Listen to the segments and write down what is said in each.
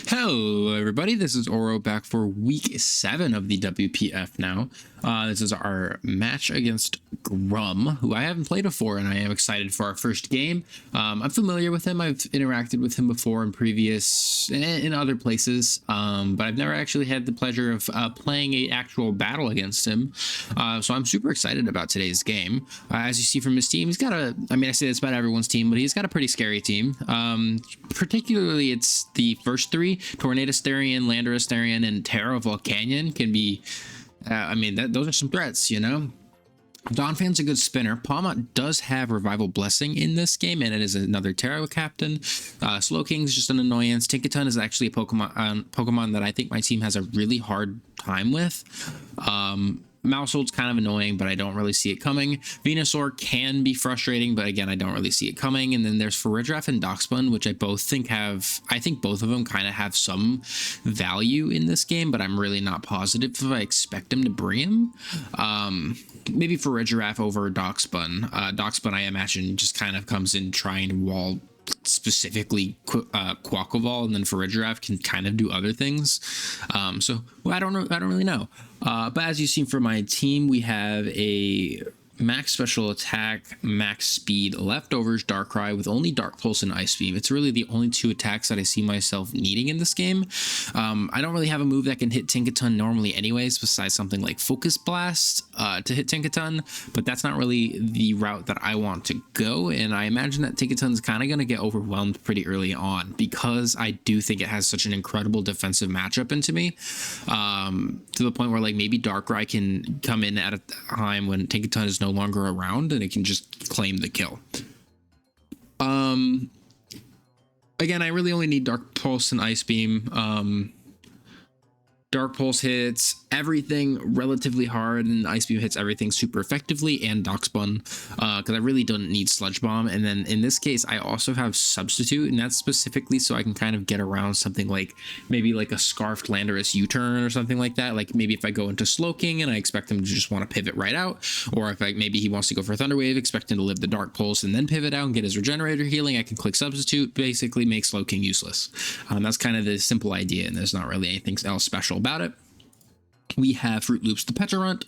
Hello, everybody. This is Oro back for week 7 of the WPF now. This is our match against Grum, who I haven't played before, and I am excited for our first game. I'm familiar with him. I've interacted with him before in other places, but I've never actually had the pleasure of playing an actual battle against him. So I'm super excited about today's game. As you see from his team, he's got I say this about everyone's team, but he's got a pretty scary team. Particularly, it's the first three: Tornadosterian, Landerosterian, and Terra Volcanion can be. Those are some threats, you know. Donphan's a good spinner. Palmot does have Revival Blessing in this game, and it is another Terra captain. Slowking's just an annoyance. Tinkaton is actually a Pokemon that I think my team has a really hard time with. Mousehold's kind of annoying, but I don't really see it coming. Venusaur can be frustrating, but again, I don't really see it coming. And then there's Farigiraf and Doxbun, which I think both of them kind of have some value in this game, but I'm really not positive if I expect them to bring him. Maybe Farigiraf over Doxbun. Doxbun, I imagine, just kind of comes in trying to wall specifically Quaquaval, and then Farigiraf can kind of do other things. I don't really know. But as you've seen for my team, we have a max special attack, max speed leftovers Darkrai with only Dark Pulse and Ice Beam. It's really the only two attacks that I see myself needing in this game. I don't really have a move that can hit Tinkaton normally anyways, besides something like Focus Blast to hit Tinkaton, but that's not really the route that I want to go, and I imagine that Tinkaton's kind of going to get overwhelmed pretty early on because I do think it has such an incredible defensive matchup into me, to the point where like maybe Darkrai can come in at a time when Tinkaton is no longer around and it can just claim the kill. Again, I really only need Dark Pulse and Ice Beam. Dark Pulse hits everything relatively hard, and Ice Beam hits everything super effectively, and Doxbun, because I really don't need Sludge Bomb. And then in this case, I also have Substitute, and that's specifically so I can kind of get around something like maybe like a Scarfed Landorus U-turn or something like that. Like maybe if I go into Slowking and I expect him to just want to pivot right out, or if maybe he wants to go for Thunder Wave, expect him to live the Dark Pulse and then pivot out and get his Regenerator healing, I can click Substitute, basically make Slowking useless. That's kind of the simple idea, and there's not really anything else special about it. We have Fruit Loops the Pecharunt.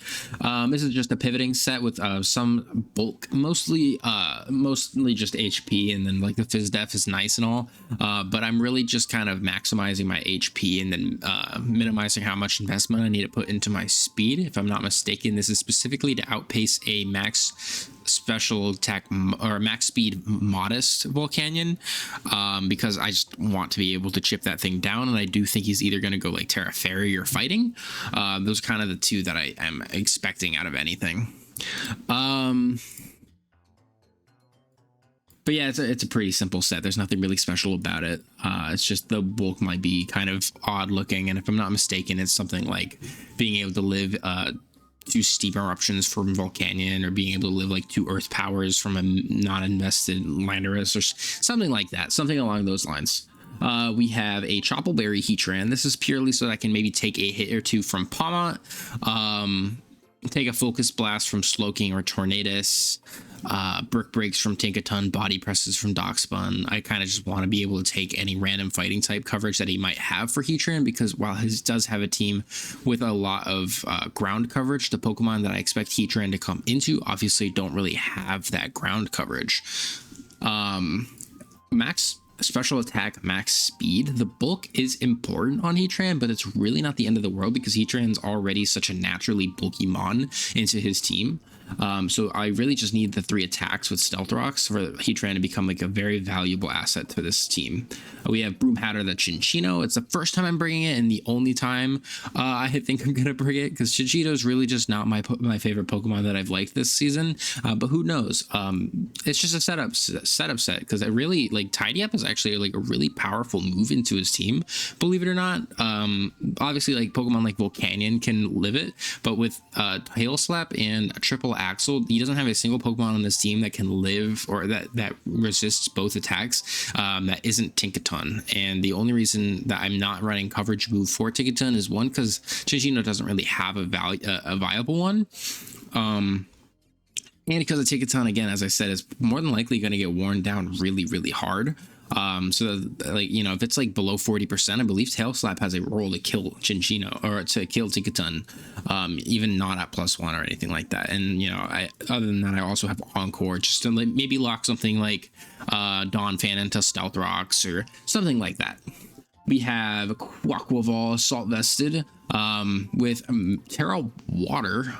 This is just a pivoting set with some bulk, mostly just HP, and then like the Fizz Def is nice and all, but I'm really just kind of maximizing my HP and then minimizing how much investment I need to put into my speed. If I'm not mistaken, this is specifically to outpace a max special attack or max speed modest Volcanion, because I just want to be able to chip that thing down, and I do think he's either going to go like Terra Fairy or Fighting. Those are kind of the two that I am expecting out of anything. But yeah, it's a pretty simple set. There's nothing really special about it. It's just the bulk might be kind of odd looking, and if I'm not mistaken, it's something like being able to live 2 Steep Eruptions from Volcanion, or being able to live like 2 Earth Powers from a non-invested Landorus, or something like that, something along those lines. We have a Choppleberry Heatran. This is purely so that I can maybe take a hit or two from Palmot, take a Focus Blast from Slowking or Tornadus, Brick Breaks from Tinkaton, Body Presses from Doxbun. I kind of just want to be able to take any random fighting type coverage that he might have for Heatran, because while he does have a team with a lot of ground coverage, the Pokemon that I expect Heatran to come into obviously don't really have that ground coverage. Max special attack, max speed. The bulk is important on Heatran, but it's really not the end of the world because Heatran's already such a naturally bulky mon into his team. So I really just need the 3 attacks with Stealth Rocks for Heatran to become like a very valuable asset to this team. We have Broomhatter the Chinchino. It's the first time I'm bringing it and the only time I think I'm gonna bring it, because Chinchino is really just not my favorite Pokemon that I've liked this season. But who knows? It's just a setup set, because I really like Tidy Up is actually like a really powerful move into his team, believe it or not. Obviously like Pokemon like Volcanion can live it, but with Tail Slap and Triple Axel, he doesn't have a single Pokemon on this team that can live, or that resists both attacks, that isn't Tinkaton. And the only reason that I'm not running coverage move for Tinkaton is, one, because Chinchino doesn't really have a viable one, and because the Tinkaton, again, as I said, is more than likely going to get worn down really, really hard. So that, like, you know, if it's like below 40%, I believe Tail Slap has a roll to kill Chinchino or to kill Tikaton, even not at +1 or anything like that. And, you know, other than that, I also have Encore just to like maybe lock something like Dawn Fan into Stealth Rocks or something like that. We have Quaquaval Salt Vested with Terra Water,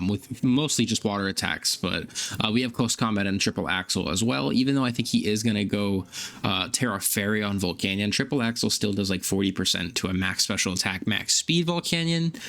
with mostly just water attacks, but we have Close Combat and Triple Axle as well, even though I think he is going to go Terra Fairy on Volcanion. Triple Axle still does like 40% to a max special attack, max speed Volcanion.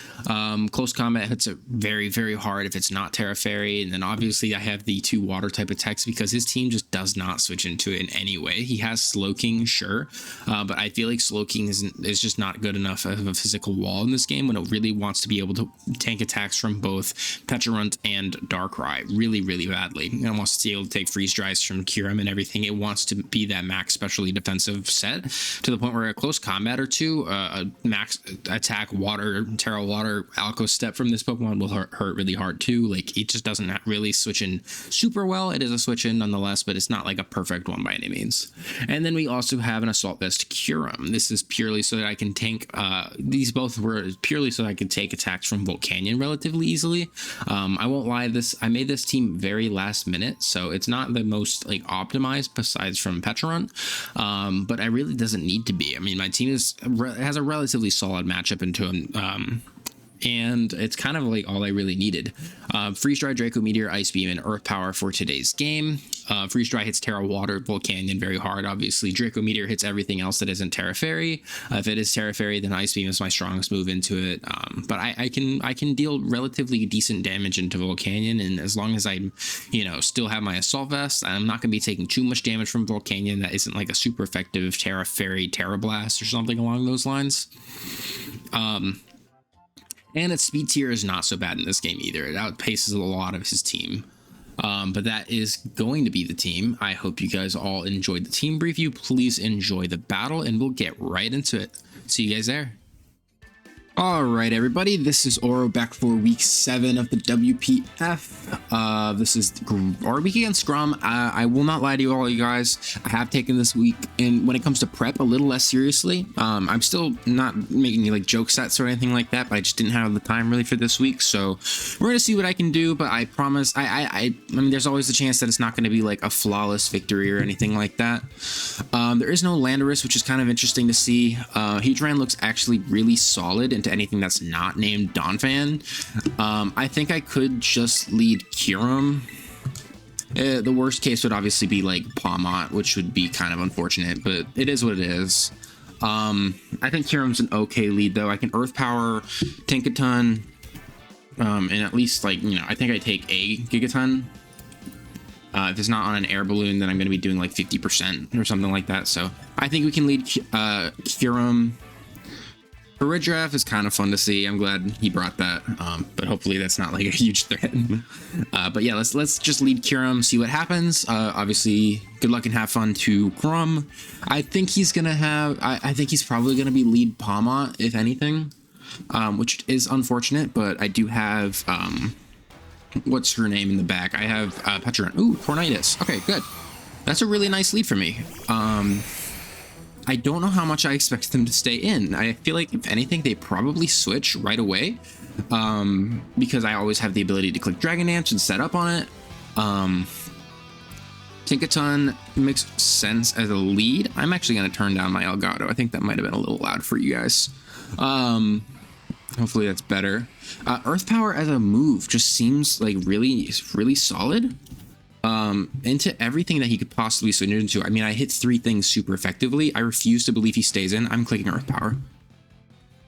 Close Combat hits it very, very hard if it's not Terra Fairy, and then obviously I have the 2 water type attacks because his team just does not switch into it in any way. He has Slowking, sure, but I feel like Slowking is just not good enough of a physical wall in this game when it really wants to be able to tank attacks from both Pecharunt and Darkrai really, really badly. It wants to be able to take freeze dries from Kyurem and everything. It wants to be that max specially defensive set to the point where a Close Combat or 2, a max attack water, Terra Water, Alco Step from this Pokemon will hurt really hard too. Like, it just doesn't really switch in super well. It is a switch in nonetheless, but it's not like a perfect one by any means. And then we also have an Assault Vest Kyurem. This is purely so that I can tank, these both were purely so that I could take attacks from Volcanion relatively easily. I won't lie, I made this team very last minute, so it's not the most like optimized besides from Pecharunt, but I really doesn't need to be. I mean, my team has a relatively solid matchup into him. And it's kind of like all I really needed. Freeze Dry, Draco Meteor, Ice Beam, and Earth Power for today's game. Freeze Dry hits Terra Water, Volcanion very hard, obviously. Draco Meteor hits everything else that isn't Terra Fairy. If it is Terra Fairy, then Ice Beam is my strongest move into it. But I can deal relatively decent damage into Volcanion, and as long as I, you know, still have my Assault Vest, I'm not going to be taking too much damage from Volcanion that isn't like a super effective Terra Fairy, Terra Blast, or something along those lines. And its speed tier is not so bad in this game either. It outpaces a lot of his team. But that is going to be the team. I hope you guys all enjoyed the team preview. Please enjoy the battle, and we'll get right into it. See you guys there. All right, everybody, this is Oro back for week 7 of the WPF. This is our week against Grum. I will not lie to you all, you guys. I have taken this week, and when it comes to prep, a little less seriously. I'm still not making any like joke sets or anything like that, but I just didn't have the time really for this week. So we're gonna see what I can do. But I promise, I mean, there's always the chance that it's not gonna be like a flawless victory or anything like that. There is no Landorus, which is kind of interesting to see. Heatran looks actually really solid into anything that's not named Donphan. I think I could just lead Kyurem. The worst case would obviously be like Pawmot, which would be kind of unfortunate, but it is what it is. I think Kyurem's an okay lead though. I can Earth Power Tinkaton, and at least, like, you know, I think I take a Gigaton. If it's not on an air balloon, then I'm going to be doing like 50% or something like that. So I think we can lead Kyurem. Paridraf is kind of fun to see. I'm glad he brought that, but hopefully that's not like a huge threat. But yeah, let's just lead Kyurem, see what happens. Obviously, good luck and have fun to Grum. I think he's gonna have. I think he's probably gonna be lead Pawmot, if anything, which is unfortunate. But I do have what's her name in the back? I have Pecharunt. Ooh, Cornitis. Okay, good. That's a really nice lead for me. I don't know how much I expect them to stay in. I feel like, if anything, they probably switch right away, because I always have the ability to click Dragon Dance and set up on it. Tinkaton makes sense as a lead. I'm actually going to turn down my Elgato. I think that might have been a little loud for you guys. Hopefully that's better. Earth Power as a move just seems like really, really solid. Into everything that he could possibly switch into. I mean, I hit 3 things super effectively. I refuse to believe he stays in. I'm clicking Earth Power.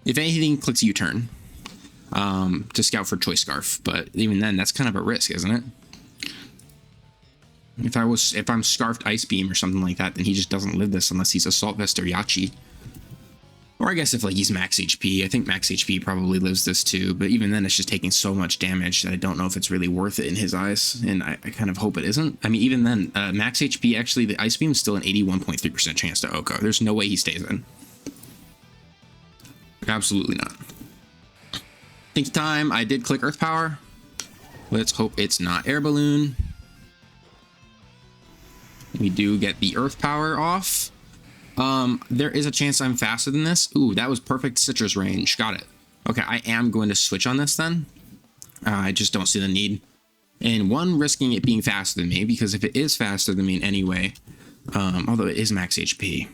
If anything, clicks U-turn to scout for Choice Scarf, but even then, that's kind of a risk, isn't it? If I'm Scarfed Ice Beam or something like that, then he just doesn't live this unless he's Assault Vest or Yachi. Or I guess if like he's max HP, I think max HP probably lives this too, but even then it's just taking so much damage that I don't know if it's really worth it in his eyes, and I kind of hope it isn't. I mean, even then, max HP, actually, the Ice Beam is still an 81.3% chance to Oko. There's no way he stays in. Absolutely not. Think time, I did click Earth Power. Let's hope it's not Air Balloon. We do get the Earth Power off. There is a chance I'm faster than this. Ooh, that was perfect citrus range. Got it. Okay, I am going to switch on this then. I just don't see the need. And one, risking it being faster than me, because if it is faster than me in any way, although it is max HP.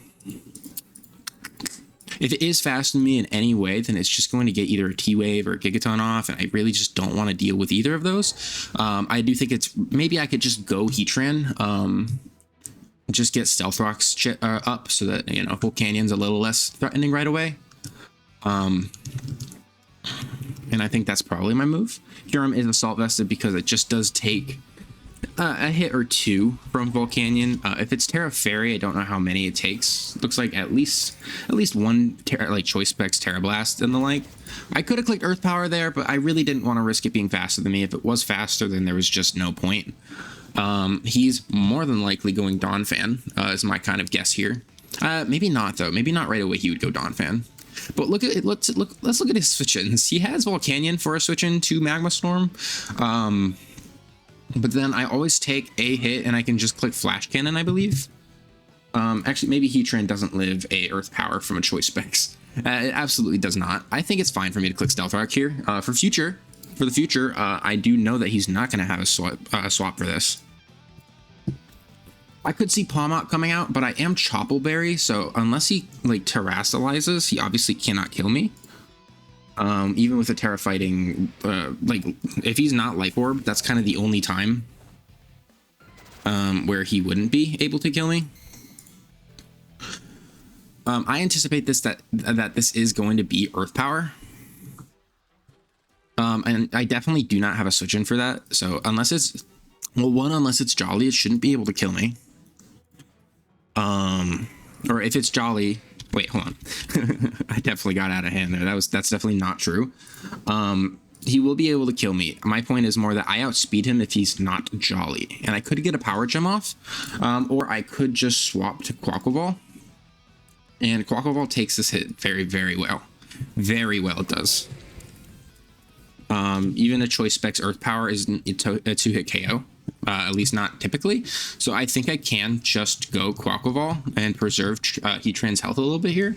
If it is faster than me in any way, then it's just going to get either a T-Wave or a Gigaton off, and I really just don't want to deal with either of those. I do think it's, maybe I could just go Heatran, just get Stealth Rocks up so that, you know, Volcanyon's a little less threatening right away. And I think that's probably my move. Huron is Assault Vested because it just does take a hit or two from Volcanyon. If it's Terra Fairy, I don't know how many it takes. Looks like at least one like Choice Specs Terra Blast and the like. I could have clicked Earth Power there, but I really didn't want to risk it being faster than me. If it was faster, then there was just no point. He's more than likely going Donphan, is my kind of guess here. Maybe not though. Maybe not right away he would go Donphan. But look at it. Let's look at his switch-ins. He has Volcanyon for a switch-in to Magma Storm. But then I always take a hit and I can just click Flash Cannon, I believe. Actually, maybe Heatran doesn't live a Earth Power from a Choice Specs. It absolutely does not. I think it's fine for me to click Stealth Rock here. For the future, I do know that he's not going to have a swap for this. I could see Palmot coming out, but I am Choppleberry, so unless he like terastallizes, he obviously cannot kill me. Even with a Terra Fighting, like if he's not Life Orb, that's kind of the only time where he wouldn't be able to kill me. I anticipate that this is going to be Earth Power. And I definitely do not have a switch in for that. So unless it's, well, one, unless it's Jolly, it shouldn't be able to kill me. Or if it's Jolly, wait, hold on. I definitely got out of hand there. That's definitely not true. He will be able to kill me. My point is more that I outspeed him if he's not Jolly. And I could get a Power Gem off, or I could just swap to Quaquaval. And Quaquaval takes this hit very, very well. Very well it does. Even a Choice Specs Earth Power isn't a two-hit KO. At least not typically. So I think I can just go Quaquaval and preserve Heatran's health a little bit here.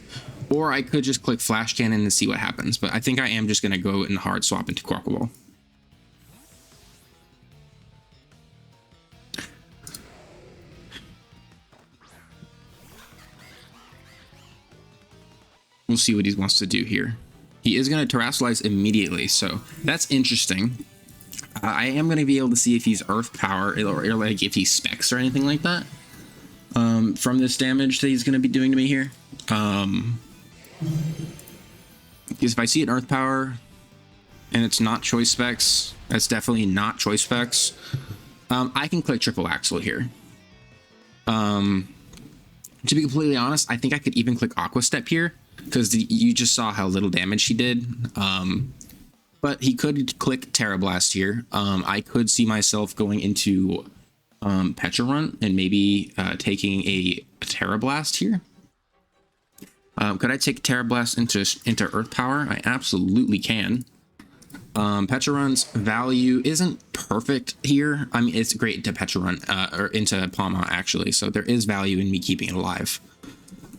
Or I could just click Flash Cannon and see what happens. But I think I am just going to go and hard swap into Quaquaval. We'll see what he wants to do here. He is going to Terastallize immediately, so that's interesting. I am going to be able to see if he's Earth Power or like if he's Specs or anything like that from this damage that he's going to be doing to me here. Because if I see an Earth Power and it's not Choice Specs, that's definitely not Choice Specs. I can click Triple Axle here. To be completely honest, I think I could even click Aqua Step here because you just saw how little damage he did. But he could click Terra Blast here. I could see myself going into Petra Run and maybe taking a Terra Blast here. Could I take Terra Blast into Earth Power? I absolutely can. Petra Run's value isn't perfect here. I mean, it's great into Petra Run or into Palma actually, so there is value in me keeping it alive.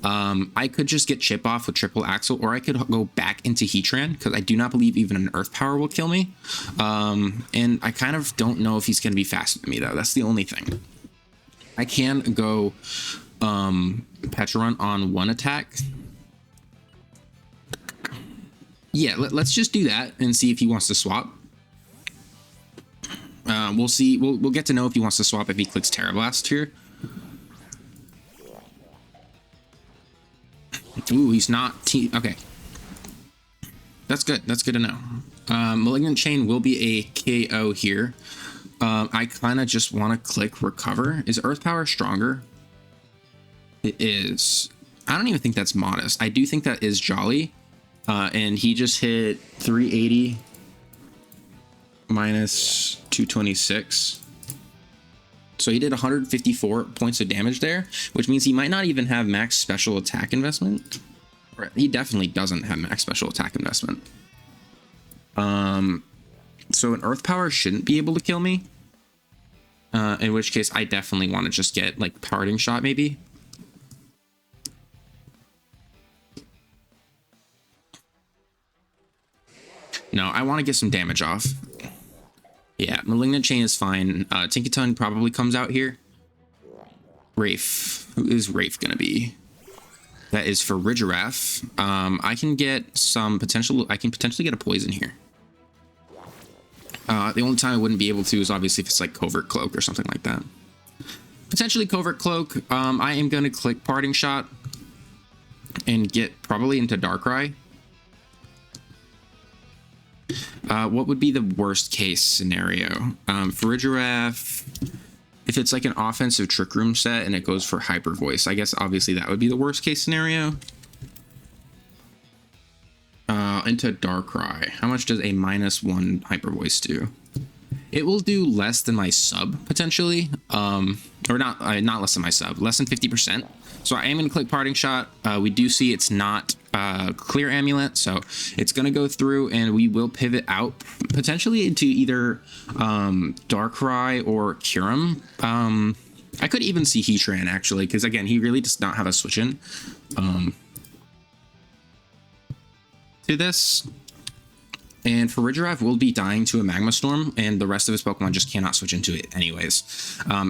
I could just get Chip off with Triple Axle, or I could go back into Heatran because I do not believe even an Earth Power will kill me. And I kind of don't know if he's going to be faster than me though. That's the only thing. I can go Petra Run on one attack. Yeah, let's just do that and see if he wants to swap. We'll see. We'll get to know if he wants to swap if he clicks Terra Blast here. Ooh, he's not okay. That's good. That's good to know. Malignant Chain will be a KO here. I kind of just want to click Recover. Is Earth Power stronger? It is. I don't even think that's modest. I do think that is Jolly. And he just hit 380 minus 226. So he did 154 points of damage there, which means he might not even have max special attack investment. Or he definitely doesn't have max special attack investment. So an Earth Power shouldn't be able to kill me. In which case I definitely want to just get like Parting Shot maybe. No, I want to get some damage off. Yeah, Malignant Chain is fine. Tinkaton probably comes out here. Wraith. Who is Wraith gonna be? That is for Ridgeraff. I can get some potential. I can potentially get a poison here. The only time I wouldn't be able to is obviously if it's like Covert Cloak or something like that. Potentially Covert Cloak. I am going to click Parting Shot and get probably into Darkrai. What would be the worst case scenario? For Ridgeraff, if it's like an offensive Trick Room set and it goes for Hyper Voice, I guess obviously that would be the worst case scenario. Into Darkrai. How much does a -1 Hyper Voice do? It will do less than my sub, potentially. Or not less than my sub, less than 50%. So I am going to click Parting Shot. We do see it's not Clear Amulet, so it's going to go through and we will pivot out potentially into either Darkrai or Kyurem. I could even see Heatran actually, because again, he really does not have a switch in to this. And for Ridgeraff, we'll be dying to a Magma Storm, and the rest of his Pokemon just cannot switch into it anyways.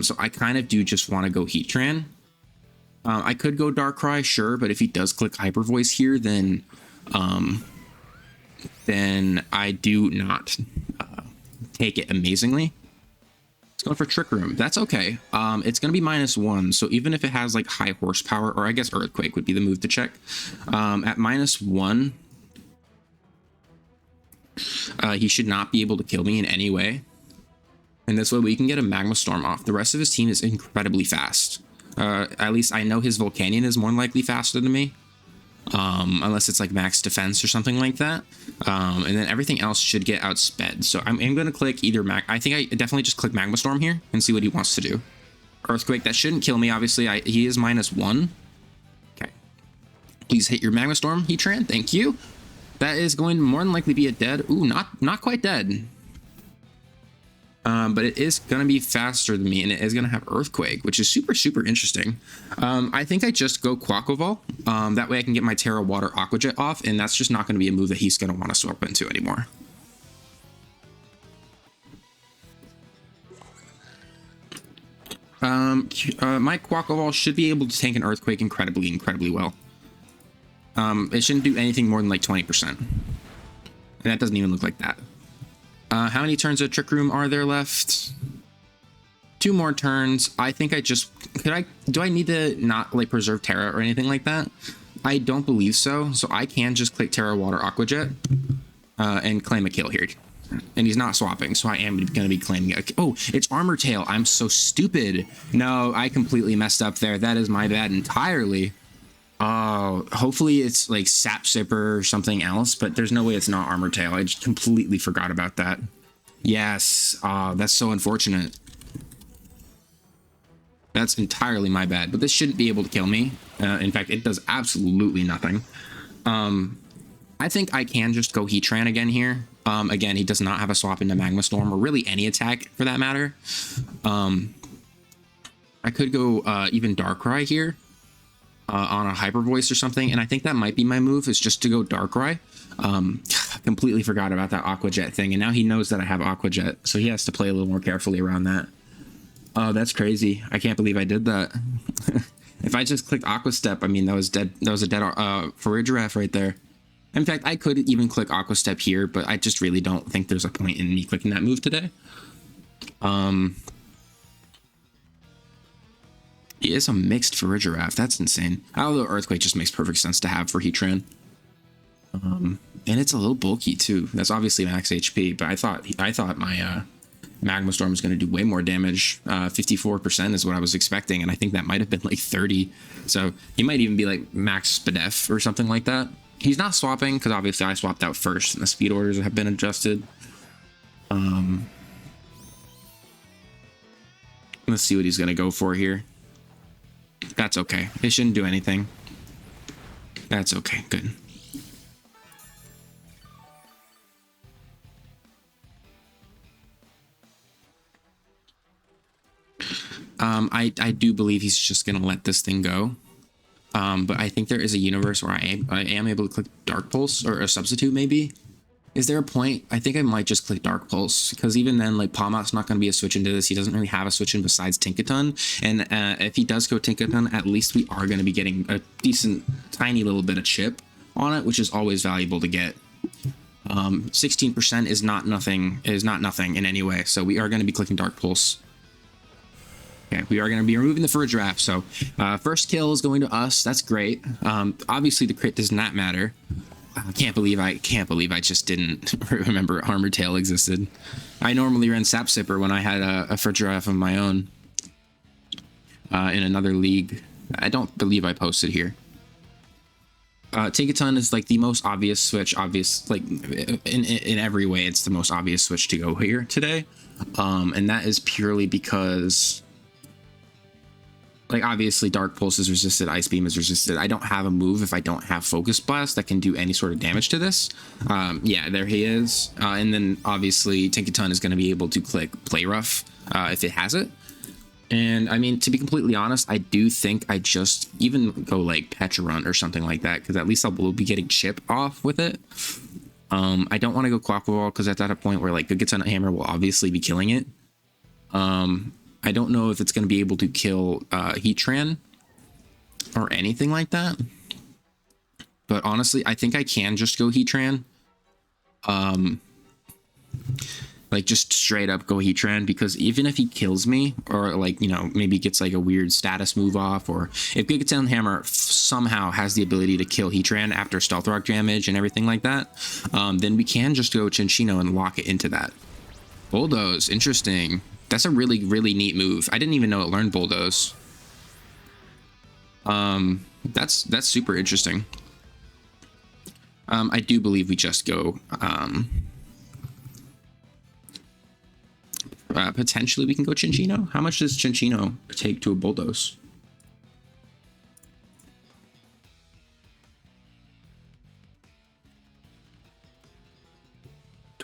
So I kind of do just want to go Heatran. I could go Darkrai, sure, but if he does click Hyper Voice here, then I do not take it amazingly. It's going for Trick Room. That's okay. It's going to be -1, so even if it has like high horsepower, or I guess Earthquake would be the move to check. At -1, he should not be able to kill me in any way. And this way we can get a Magma Storm off. The rest of his team is incredibly fast. At least I know his Volcanion is more likely faster than me. Unless it's like max defense or something like that. And then everything else should get outsped. So I'm going to click either I think I definitely just click Magma Storm here and see what he wants to do. Earthquake, that shouldn't kill me, obviously. He is -1. Okay. Please hit your Magma Storm, Heatran. Thank you. That is going to more than likely be a dead. Ooh, not quite dead. But it is going to be faster than me, and it is going to have Earthquake, which is super, super interesting. I think I just go Quaquaval. That way I can get my Terra Water Aqua Jet off, and that's just not going to be a move that he's going to want to swap into anymore. My Quaquaval should be able to tank an Earthquake incredibly, incredibly well. It shouldn't do anything more than like 20%. And that doesn't even look like that. How many turns of Trick Room are there left? 2 more turns. I think I just... do I need to not like preserve Terra or anything like that? I don't believe so. So I can just click Terra Water Aqua Jet and claim a kill here. And he's not swapping, so I am going to be claiming it. Oh, it's Armor Tail. I'm so stupid. No, I completely messed up there. That is my bad entirely. Oh, hopefully it's like Sap Sipper or something else, but there's no way it's not Armor Tail. I just completely forgot about that. Yes, that's so unfortunate. That's entirely my bad, but this shouldn't be able to kill me. In fact, it does absolutely nothing. I think I can just go Heatran again here. Again, he does not have a swap into Magma Storm, or really any attack for that matter. I could go even Darkrai here. On a Hyper Voice or something, and I think that might be my move, is just to go Darkrai. Completely forgot about that Aqua Jet thing, and now he knows that I have Aqua Jet, so he has to play a little more carefully around that. Oh, that's crazy. I can't believe I did that. If I just clicked Aqua Step, I mean, that was dead. That was a dead for Ridgeraff right there. In fact, I could even click Aqua Step here, but I just really don't think there's a point in me clicking that move today. He is a mixed for Ridgeraff. That's insane. Although Earthquake just makes perfect sense to have for Heatran. And it's a little bulky too. That's obviously max HP, but I thought my Magma Storm was going to do way more damage. 54% is what I was expecting, and I think that might have been like 30. So he might even be like max Spadef or something like that. He's not swapping because obviously I swapped out first, and the speed orders have been adjusted. Let's see what he's going to go for here. That's okay. It shouldn't do anything. That's okay. Good. I do believe he's just gonna let this thing go. But I think there is a universe where I am able to click Dark Pulse or a substitute maybe. Is there a point? I think I might just click Dark Pulse, because even then, like, Palmot's not going to be a switch into this. He doesn't really have a switch in besides Tinkaton. And if he does go Tinkaton, at least we are going to be getting a decent, tiny little bit of chip on it, which is always valuable to get. 16% is not nothing in any way. So we are going to be clicking Dark Pulse. Okay, we are going to be removing the Fur Giraffe. So first kill is going to us. That's great. Obviously the crit does not matter. I can't believe I just didn't remember Armored Tail existed. I normally ran Sap Sipper when I had a Fur Giraffe of my own in another league. I don't believe I posted here. Tinkaton is like the most obvious switch, like in every way, it's the most obvious switch to go here today. And that is purely because, like, obviously Dark Pulse is resisted, Ice Beam is resisted. I don't have a move if I don't have Focus Blast that can do any sort of damage to this. Yeah, there he is. And then obviously Tinkaton is going to be able to click Play Rough if it has it. And I mean, to be completely honest, I do think I just even go like Pecharunt or something like that, because at least will be getting chip off with it. I don't want to go Quaquaval because that's at a point where like Gigaton Hammer will obviously be killing it. I don't know if it's going to be able to kill Heatran or anything like that. But honestly, I think I can just go Heatran. Like just straight up go Heatran, because even if he kills me, or like, you know, maybe gets like a weird status move off, or if Gigaton Hammer somehow has the ability to kill Heatran after Stealth Rock damage and everything like that, then we can just go Chinchino and lock it into that. Bulldoze, interesting. That's a really, really neat move. I didn't even know it learned Bulldoze. That's super interesting. I do believe we just go, potentially we can go Chinchino. How much does Chinchino take to a Bulldoze?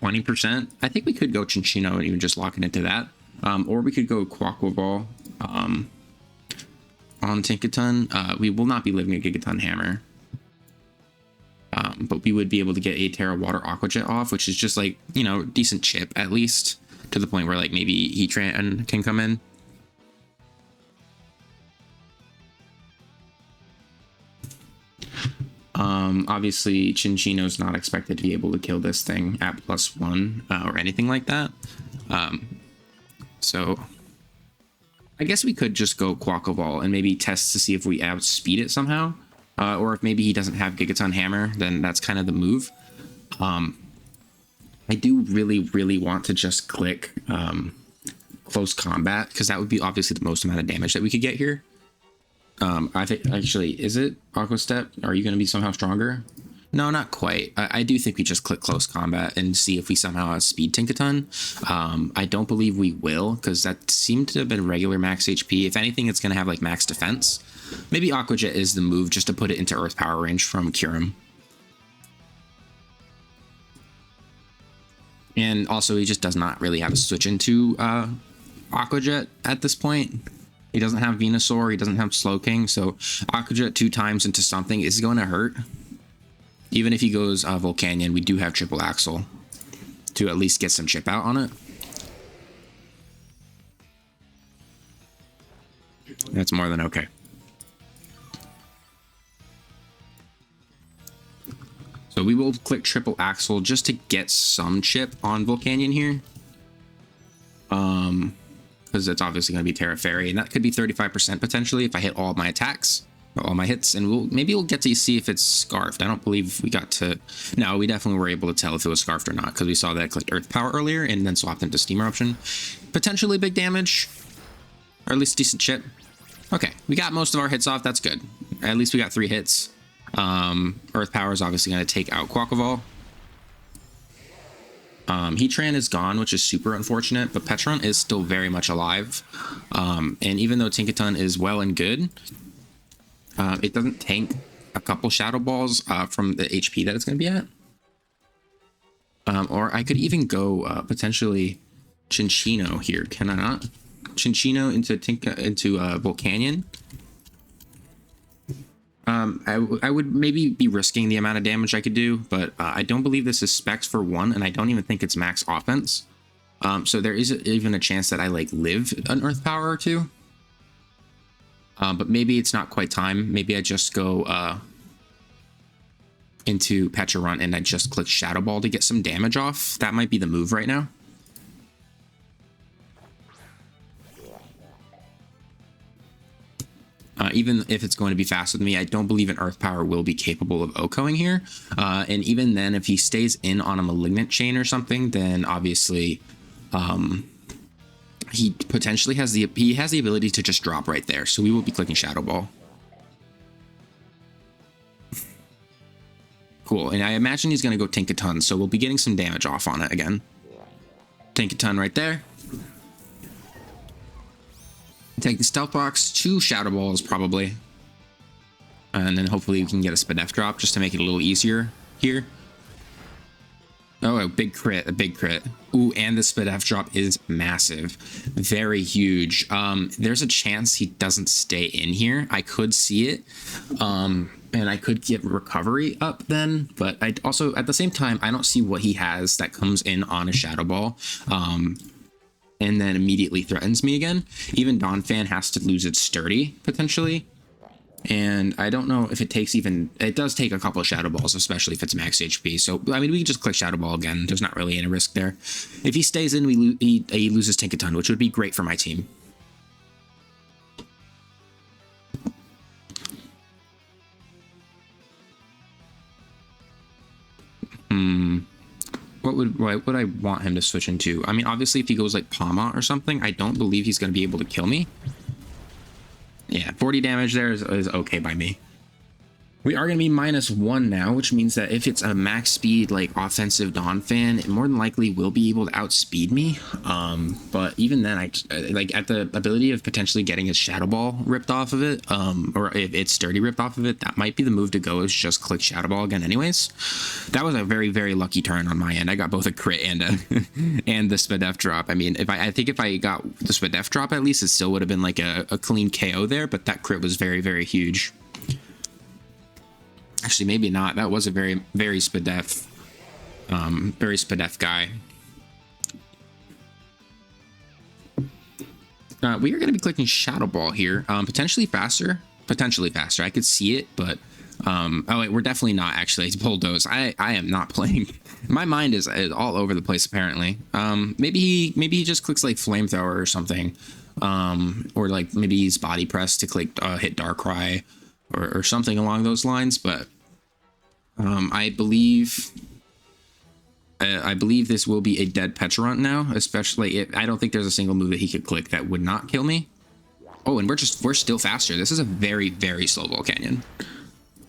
%. I think we could go Chinchino and even just lock it into that. Or we could go Quaquaval on Tinkaton. We will not be living a Gigaton Hammer. But we would be able to get a Terra Water Aqua Jet off, which is just like, you know, decent chip at least, to the point where like maybe Heatran can come in. Obviously Chinchino's not expected to be able to kill this thing at +1 or anything like that. So I guess we could just go Quaquaval and maybe test to see if we outspeed it somehow. Or if maybe he doesn't have Gigaton Hammer, then that's kind of the move. I do really, really want to just click Close Combat, because that would be obviously the most amount of damage that we could get here. I think, actually, is it Aqua Step? Are you going to be somehow stronger? No, not quite. I do think we just click Close Combat and see if we somehow outspeed Tinkaton. I don't believe we will, because that seemed to have been regular max HP. If anything, it's going to have like max defense. Maybe Aqua Jet is the move, just to put it into Earth Power range from Kyurem. And also, he just does not really have a switch into Aqua Jet at this point. He doesn't have Venusaur, he doesn't have Slowking, so Aqua Jet 2 times into something is going to hurt. Even if he goes Volcanion, we do have Triple Axle to at least get some chip out on it. That's more than okay. So we will click Triple Axle just to get some chip on Volcanion here. Because it's obviously going to be Terra Fairy, and that could be 35% potentially if I hit all my attacks, all my hits, and maybe we'll get to see if it's Scarfed. I don't believe we got to. No, we definitely were able to tell if it was Scarfed or not, because we saw that it clicked Earth Power earlier and then swapped into Steam Eruption. Potentially big damage, or at least decent chip. Okay, we got most of our hits off. That's good. At least we got 3 hits. Earth Power is obviously going to take out Quaquaval. Heatran is gone, which is super unfortunate, but Pecharunt is still very much alive. And even though Tinkaton is well and good, it doesn't tank a couple Shadow Balls from the HP that it's going to be at. Or I could even go potentially Chinchino here, can I not? Chinchino into Volcanion. I would maybe be risking the amount of damage I could do, but I don't believe this is specs for 1, and I don't even think it's max offense. So there is even a chance that I like live an Earth Power or 2. But maybe it's not quite time. Maybe I just go into Petra Run and I just click Shadow Ball to get some damage off. That might be the move right now. Even if it's going to be fast with me, I don't believe an Earth Power will be capable of OHKOing here. And even then, if he stays in on a Malignant Chain or something, then obviously he potentially has the ability to just drop right there. So we will be clicking Shadow Ball. Cool. And I imagine he's going to go Tinkaton, so we'll be getting some damage off on it again. Tinkaton right there. Take the Stealth Box, 2 Shadow Balls probably. And then hopefully we can get a Spadef drop just to make it a little easier here. Oh, a big crit, a big crit. Ooh, and the Spadef drop is massive. Very huge. There's a chance he doesn't stay in here. I could see it. And I could get recovery up then, but I also, at the same time, I don't see what he has that comes in on a Shadow Ball. And then immediately threatens me again. Even Donphan has to lose its Sturdy, potentially. And I don't know if it takes even... It does take a couple of Shadow Balls, especially if it's max HP. So, I mean, we can just click Shadow Ball again. There's not really any risk there. If he stays in, he loses Tinkaton, which would be great for my team. What would I want him to switch into? I mean, obviously, if he goes like Palma or something, I don't believe he's going to be able to kill me. Yeah, 40 damage there is okay by me. We are going to be -1 now, which means that if it's a max speed, like offensive Donphan, it more than likely will be able to outspeed me. But even then, I like at the ability of potentially getting his Shadow Ball ripped off of it, or if it's Sturdy ripped off of it, that might be the move to go, is just click Shadow Ball again anyways. That was a very, very lucky turn on my end. I got both a crit and a and the Spadef drop. I mean, I think if I got the Spadef drop, at least it still would have been like a clean KO there, but that crit was very, very huge. Actually, maybe not. That was a very, very Spadef guy. We are going to be clicking Shadow Ball here. Potentially faster. I could see it, but oh wait, we're definitely not actually. It's Bulldoze. I am not playing. My mind is all over the place apparently. Maybe he just clicks like Flamethrower or something, or like maybe he's Body Press to click hit Darkrai or something along those lines, but. I believe this will be a dead Pecharunt now, especially if I don't think there's a single move that he could click that would not kill me. Oh, and we're still faster. This is a very, very slow Volcanion.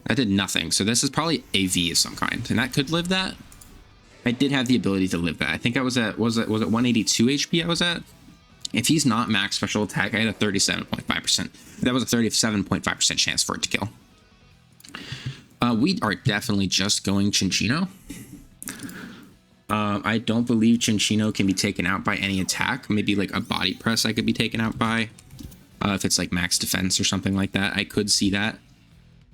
That did nothing. So this is probably AV of some kind, and that could live that. I did have the ability to live that. I think I was at was it 182 HP I was at. If he's not max special attack, I had a 37.5%. That was a 37.5% chance for it to kill. We are definitely just going Chinchino. I don't believe Chinchino can be taken out by any attack. Maybe like a Body Press I could be taken out by. If it's like max defense or something like that, I could see that.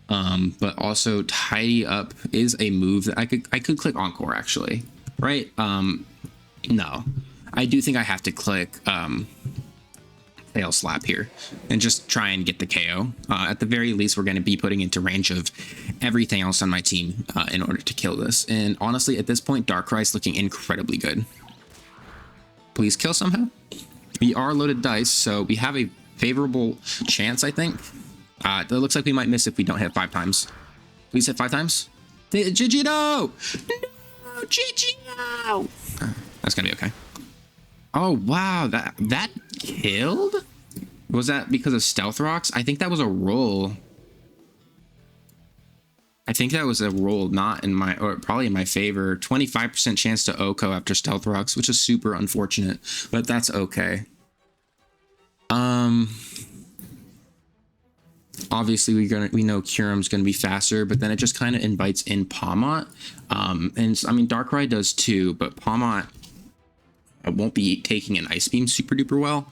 But also Tidy Up is a move that I could click Encore actually, right? No, I do think I have to click Tail Slap here and just try and get the KO. At the very least, we're going to be putting into range of everything else on my team in order to kill this. And honestly, at this point, Darkrai is looking incredibly good. Please kill somehow. We are loaded dice, so we have a favorable chance, I think. It looks like we might miss if we don't hit 5 times. Please hit 5 times. Gigino! No! Gigino! That's going to be okay. Oh, wow. That killed? Was that because of Stealth Rocks? I think that was a roll. I think that was a roll, not in my, or probably in my favor. 25% chance to OHKO after Stealth Rocks, which is super unfortunate, but that's okay. Obviously we know Curum's gonna be faster, but then it just kind of invites in Pawmot. And I mean Darkrai does too, but Pawmot won't be taking an Ice Beam super duper well.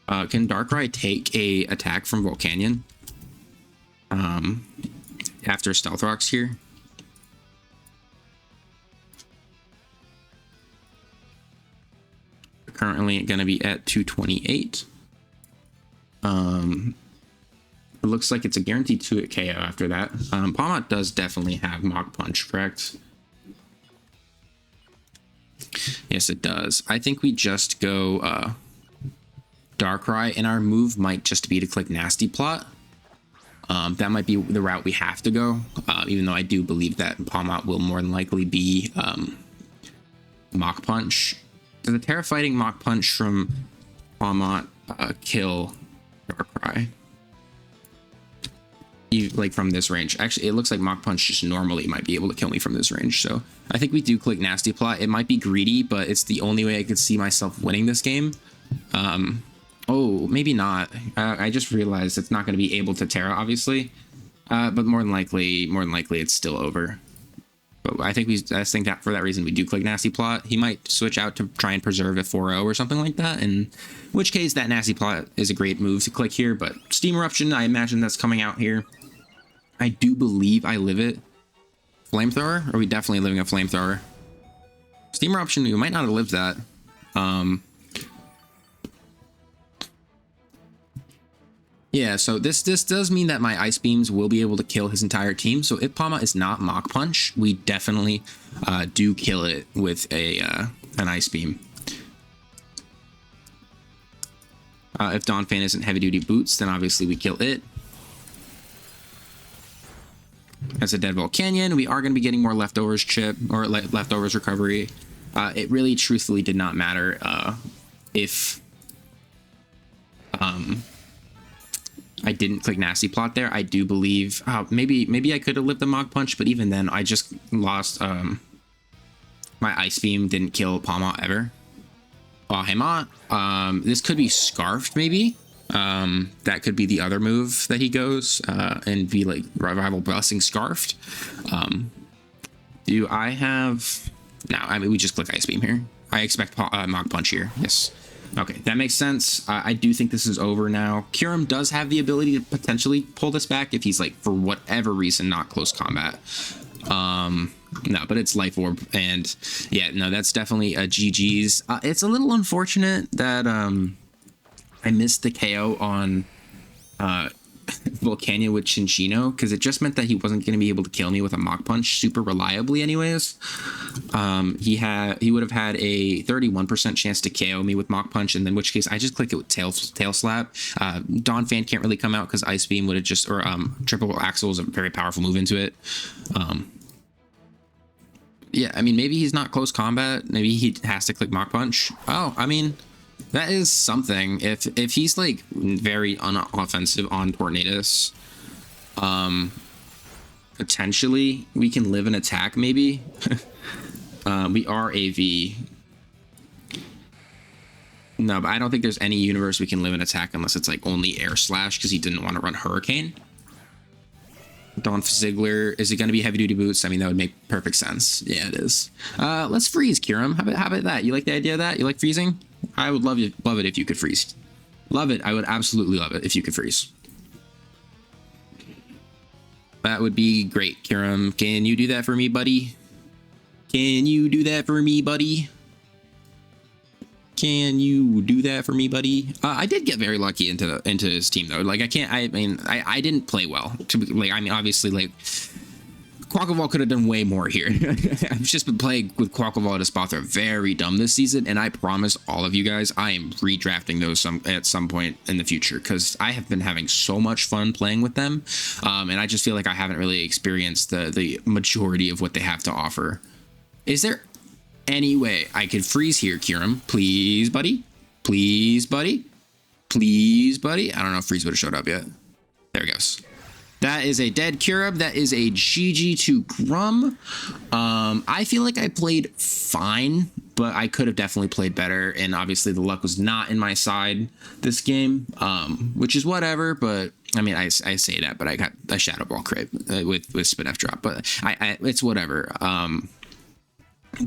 Can Darkrai take a attack from Volcanion? after Stealth Rocks here. Currently going to be at 228. It looks like it's a guaranteed 2-hit KO after that. Palmot does definitely have Mach Punch, correct? Yes, it does. I think we just go Darkrai, and our move might just be to click Nasty Plot. That might be the route we have to go, even though I do believe that Palmot will more than likely be Mach Punch. Does a Terra Fighting Mach Punch from Palmot kill Darkrai? Like from this range. Actually, it looks like Mach Punch just normally might be able to kill me from this range. So I think we do click Nasty Plot. It might be greedy, but it's the only way I could see myself winning this game. Oh, maybe not. I just realized it's not going to be able to Terra, obviously. But more than likely, it's still over. But I think that for that reason we do click Nasty Plot. He might switch out to try and preserve a 4-0 or something like that, in which case that Nasty Plot is a great move to click here. But Steam Eruption, I imagine that's coming out here. I do believe I live it. Flamethrower? Are we definitely living a Flamethrower? Steam Eruption, we might not have lived that. Yeah, so this does mean that my Ice Beams will be able to kill his entire team. So if Palmot is not Mach Punch, we definitely do kill it with an Ice Beam. If Donphan isn't Heavy Duty Boots, then obviously we kill it. That's a Dead Volcanion. We are going to be getting more Leftovers Chip, or Leftovers Recovery. It really, truthfully, did not matter if I didn't click Nasty Plot there. I do believe maybe I could have lived the Mach Punch, but even then I just lost. My Ice Beam didn't kill Palmot ever. Oh, Hemot. This could be Scarfed, maybe. That could be the other move that he goes and be like Revival Blessing Scarfed. Do I have... No, I mean, we just click Ice Beam here. I expect Mach Punch here. Yes. Okay, that makes sense. I do think this is over now. Kyurem does have the ability to potentially pull this back if he's, like, for whatever reason, not close combat. No, but it's Life Orb, and yeah, no, that's definitely a GG's. It's a little unfortunate that I missed the KO on Volcania with Chinchino, because it just meant that he wasn't going to be able to kill me with a Mach Punch super reliably anyways. He would have had a 31% chance to KO me with Mach Punch, and in which case I just click it with Tail Slap. Donphan can't really come out because Ice Beam would have just, or Triple Axle is a very powerful move into it. Yeah, I mean, maybe he's not close combat. Maybe he has to click Mach Punch. Oh, I mean, that is something. If he's like very unoffensive on Tornadus, potentially we can live an attack. Maybe we are AV. No, but I don't think there's any universe we can live an attack unless it's like only Air Slash because he didn't want to run Hurricane. Don Ziggler, is it going to be Heavy Duty Boots? I mean, that would make perfect sense. Yeah, it is. Let's freeze, Kyurem. How about that? You like the idea of that? You like freezing? I would love it if you could freeze. Love it. I would absolutely love it if you could freeze. That would be great, Kyurem. Can you do that for me, buddy? Can you do that for me, buddy? Can you do that for me, buddy? I did get very lucky into his team though. Like I mean, I didn't play well. I mean, obviously, like Quackleval could have done way more here. I've just been playing with Quackleval at Espathra very dumb this season, and I promise all of you guys, I am redrafting those at some point in the future because I have been having so much fun playing with them, and I just feel like I haven't really experienced the majority of what they have to offer. Is there any way I could freeze here, Kyurem? Please, buddy. Please, buddy. Please, buddy. I don't know if freeze would have showed up yet. There he goes. That is a dead Kyurem. That is a GG to Grum. I feel like I played fine, but I could have definitely played better. And obviously the luck was not in my side this game, which is whatever. But I mean, I say that, but I got a Shadow Ball crit with Spinef drop. But it's whatever.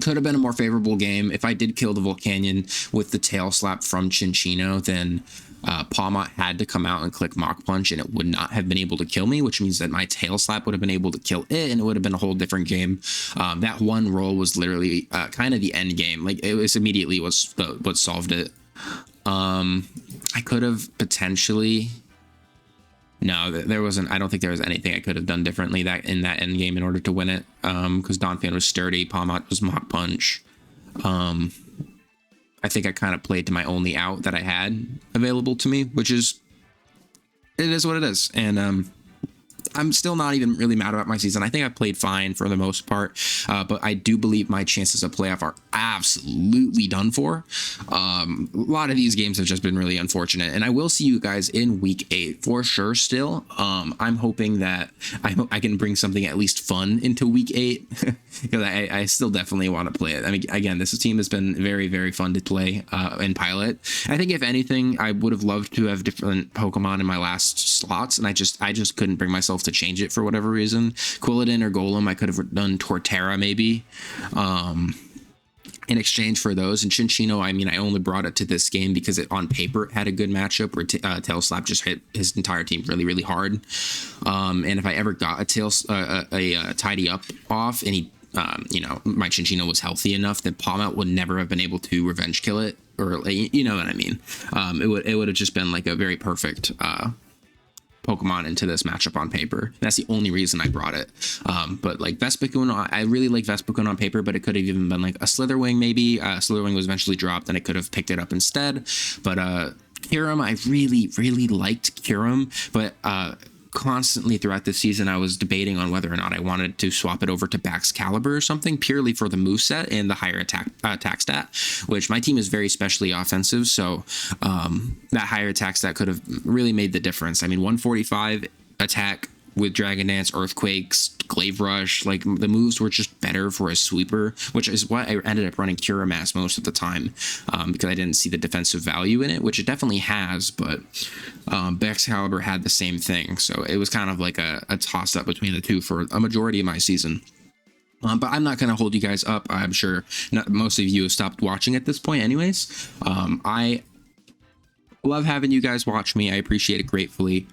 Could have been a more favorable game. If I did kill the Volcanion with the tail slap from Chinchino, then Palmot had to come out and click Mach Punch, and it would not have been able to kill me, which means that my tail slap would have been able to kill it, and it would have been a whole different game. That one roll was literally kind of the end game. Like, it was immediately what solved it. I could have potentially... No, there wasn't. I don't think there was anything I could have done differently in that end game in order to win it. Because Donphan was sturdy, Palmot was Mach Punch. I think I kind of played to my only out that I had available to me, which is, it is what it is. And I'm still not even really mad about my season. I think I played fine for the most part, but I do believe my chances of playoff are absolutely done for. A lot of these games have just been really unfortunate, and I will see you guys in week 8 for sure still. I'm hoping that I can bring something at least fun into week 8 because I still definitely want to play it. I mean, again, this team has been very, very fun to play and pilot. I think if anything, I would have loved to have different Pokemon in my last slots, and I just couldn't bring myself to change it for whatever reason. Quilladin or Golem, I could have done Torterra maybe in exchange for those. And Chinchino, I mean, I only brought it to this game because it on paper had a good matchup where Tail Slap just hit his entire team really, really hard. And if I ever got a Tidy Up off and he my Chinchino was healthy enough that Palmot would never have been able to revenge kill it, or you know what I mean. It would have just been like a very perfect Pokemon into this matchup on paper. That's the only reason I brought it. But like Vespiquen, I really like Vespiquen on paper, but it could have even been like a Slitherwing maybe. Slitherwing was eventually dropped and I could have picked it up instead. But Kyurem, I really, really liked Kyurem, but constantly throughout the season I was debating on whether or not I wanted to swap it over to Baxcalibur or something, purely for the moveset and the higher attack stat, which my team is very specially offensive, so that higher attack stat could have really made the difference. I mean, 145 attack with Dragon Dance, Earthquakes, Glaive Rush, like the moves were just better for a sweeper, which is why I ended up running Curamas most of the time, because I didn't see the defensive value in it, which it definitely has, but Baxcalibur had the same thing, so it was kind of like a toss-up between the two for a majority of my season. But I'm not going to hold you guys up. I'm sure most of you have stopped watching at this point anyways. I love having you guys watch me. I appreciate it greatly.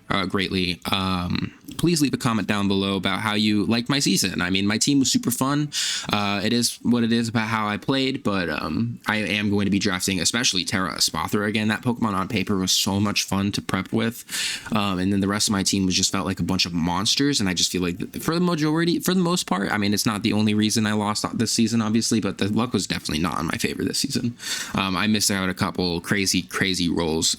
Please leave a comment down below about how you liked my season. I mean, my team was super fun. It is what it is about how I played, but I am going to be drafting especially Terra Espathra again. That Pokemon on paper was so much fun to prep with, and then the rest of my team was just felt like a bunch of monsters, and I just feel like for the most part, I mean, it's not the only reason I lost this season, obviously, but the luck was definitely not in my favor this season. I missed out a couple crazy rolls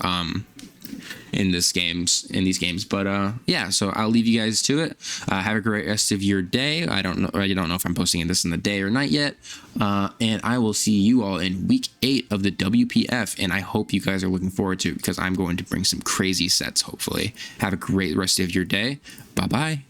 in these games, but yeah, so I'll leave you guys to it. Have a great rest of your day. I don't know if I'm posting this in the day or night yet, and I will see you all in week 8 of the WPF, and I hope you guys are looking forward to it because I'm going to bring some crazy sets, hopefully. Have a great rest of your day. Bye bye.